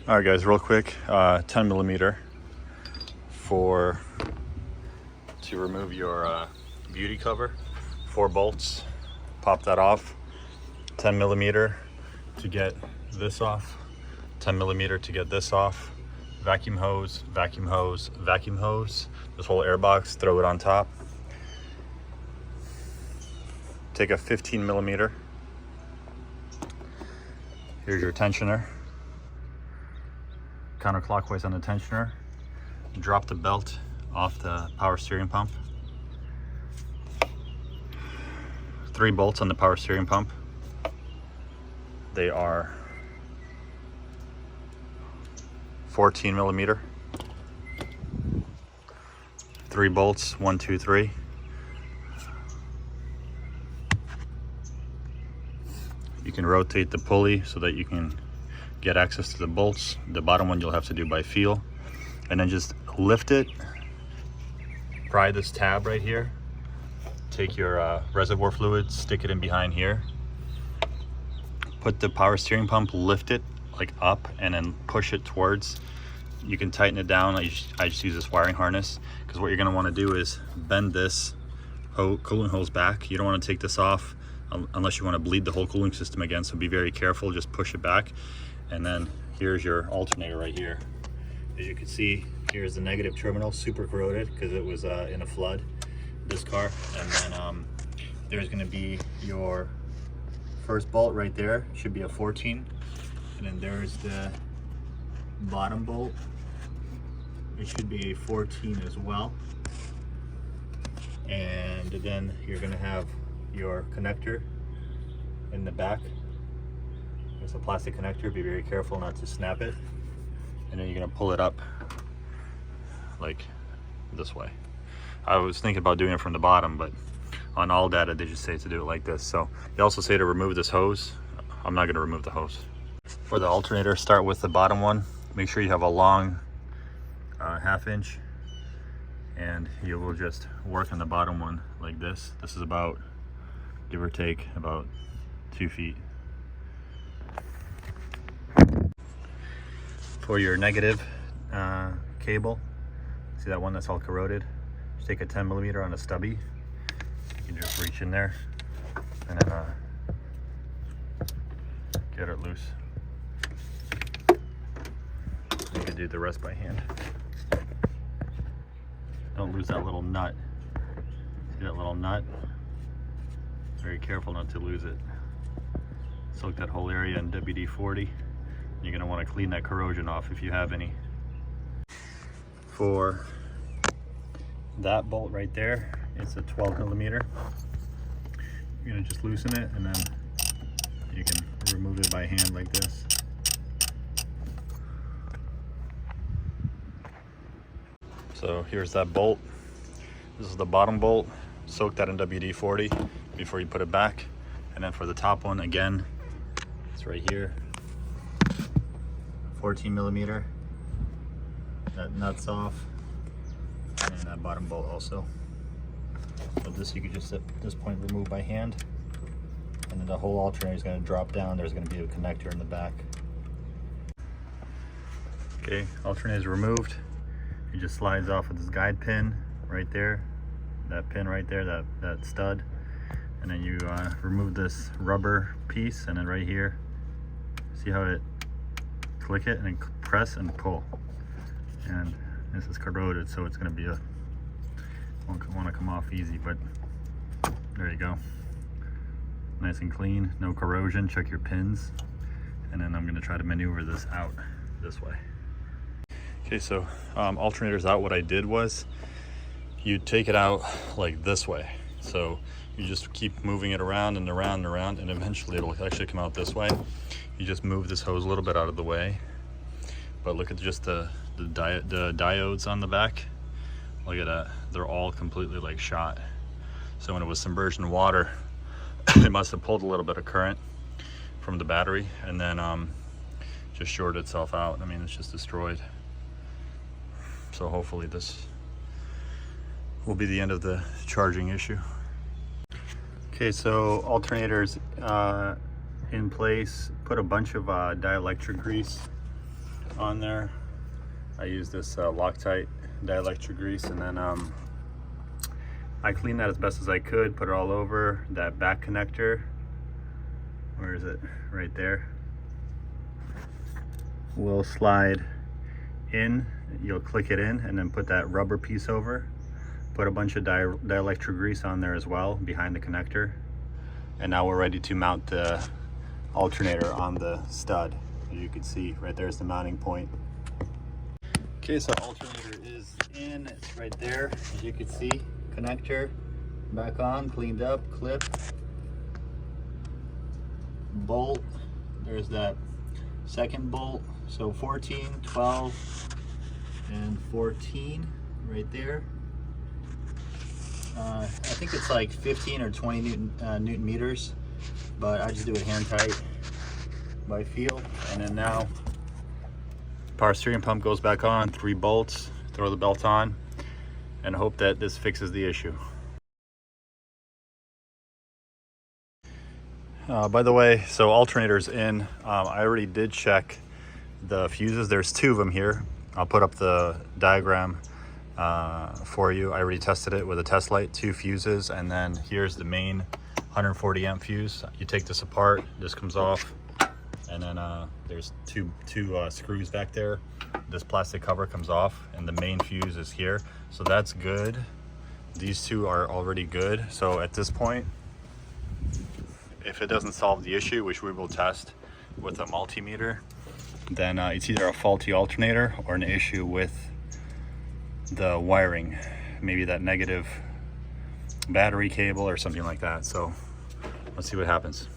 All right, guys, real quick, 10 millimeter to remove your beauty cover. 4 bolts, pop that off. 10 millimeter to get this off. 10 millimeter to get this off. Vacuum hose, vacuum hose, vacuum hose. This whole air box, throw it on top. Take a 15 millimeter. Here's your tensioner. Counterclockwise on the tensioner. Drop the belt off the power steering pump. 3 bolts on the power steering pump. They are 14 millimeter. 3 bolts, 1, 2, 3. You can rotate the pulley so that you can get access to the bolts. The bottom one you'll have to do by feel. And then just lift it, pry this tab right here. Take your reservoir fluid, stick it in behind here. Put the power steering pump, lift it like up, and then push it towards. You can tighten it down. I just use this wiring harness, because what you're gonna wanna do is bend this coolant hose back. You don't wanna take this off unless you wanna bleed the whole cooling system again, so be very careful, just push it back. And then here's your alternator right here. As you can see, here's the negative terminal, super corroded because it was in a flood, this car. And then there's gonna be your first bolt right there, should be a 14. And then there's the bottom bolt. It should be a 14 as well. And then you're gonna have your connector in the back. It's a plastic connector, be very careful not to snap it. And then you're gonna pull it up like this way. I was thinking about doing it from the bottom, but on all data they just say to do it like this. So they also say to remove this hose. I'm not gonna remove the hose. For the alternator, start with the bottom one. Make sure you have a long 1/2 inch, and you will just work on the bottom one like this. This is about, give or take, about 2 feet. For your negative cable, see that one that's all corroded? Just take a 10 millimeter on a stubby. You can just reach in there and then get it loose. You can do the rest by hand. Don't lose that little nut. See that little nut? Very careful not to lose it. Soak that whole area in WD-40. You're going to want to clean that corrosion off if you have any. For that bolt right there, it's a 12 millimeter. You're going to just loosen it, and then you can remove it by hand like this. So here's that bolt. This is the bottom bolt. Soak that in WD-40 before you put it back. And then for the top one, again, it's right here. 14 millimeter. That nut's off. And that bottom bolt also. But this you could just at this point remove by hand. And then the whole alternator is going to drop down. There's going to be a connector in the back. Okay, alternator is removed. It just slides off with this guide pin right there. That pin right there, that stud. And then you remove this rubber piece, and then right here, see how it, click it and then press and pull. And this is corroded, so it's going to be won't want to come off easy, but there you go. Nice and clean, no corrosion. Check your pins. And then I'm going to try to maneuver this out this way. Okay, so alternator's out. What I did was you take it out like this way. So you just keep moving it around and around and around, and eventually it'll actually come out this way. You just move this hose a little bit out of the way. But look at just the diodes on the back. Look at that. They're all completely like shot. So when it was submerged in water, it must have pulled a little bit of current from the battery, and then just shorted itself out. I mean, it's just destroyed. So hopefully this will be the end of the charging issue. Okay, so alternators in place. Put a bunch of dielectric grease on there. I use this Loctite dielectric grease, and then I cleaned that as best as I could, put it all over that back connector. Where is it? Right there. Will slide in, you'll click it in and then put that rubber piece over. Put a bunch of dielectric grease on there as well behind the connector. And now we're ready to mount the alternator on the stud. As you can see, right there's the mounting point. Okay, so alternator is in, it's right there. As you can see, connector back on, cleaned up, clip, bolt, there's that second bolt. So 14, 12, and 14 right there. I think it's like 15 or 20 Newton meters, but I just do it hand tight by feel. And then now power steering pump goes back on, 3 bolts, throw the belt on, and hope that this fixes the issue. By the way, so alternator's in. I already did check the fuses. There's 2 of them here. I'll put up the diagram for you. I already tested it with a test light, 2 fuses, and then here's the main 140 amp fuse. You take this apart, this comes off, and then there's two screws back there. This plastic cover comes off, and the main fuse is here. So that's good. These 2 are already good. So at this point, if it doesn't solve the issue, which we will test with a multimeter, then it's either a faulty alternator or an issue with the wiring, maybe that negative battery cable or something like that. So let's see what happens.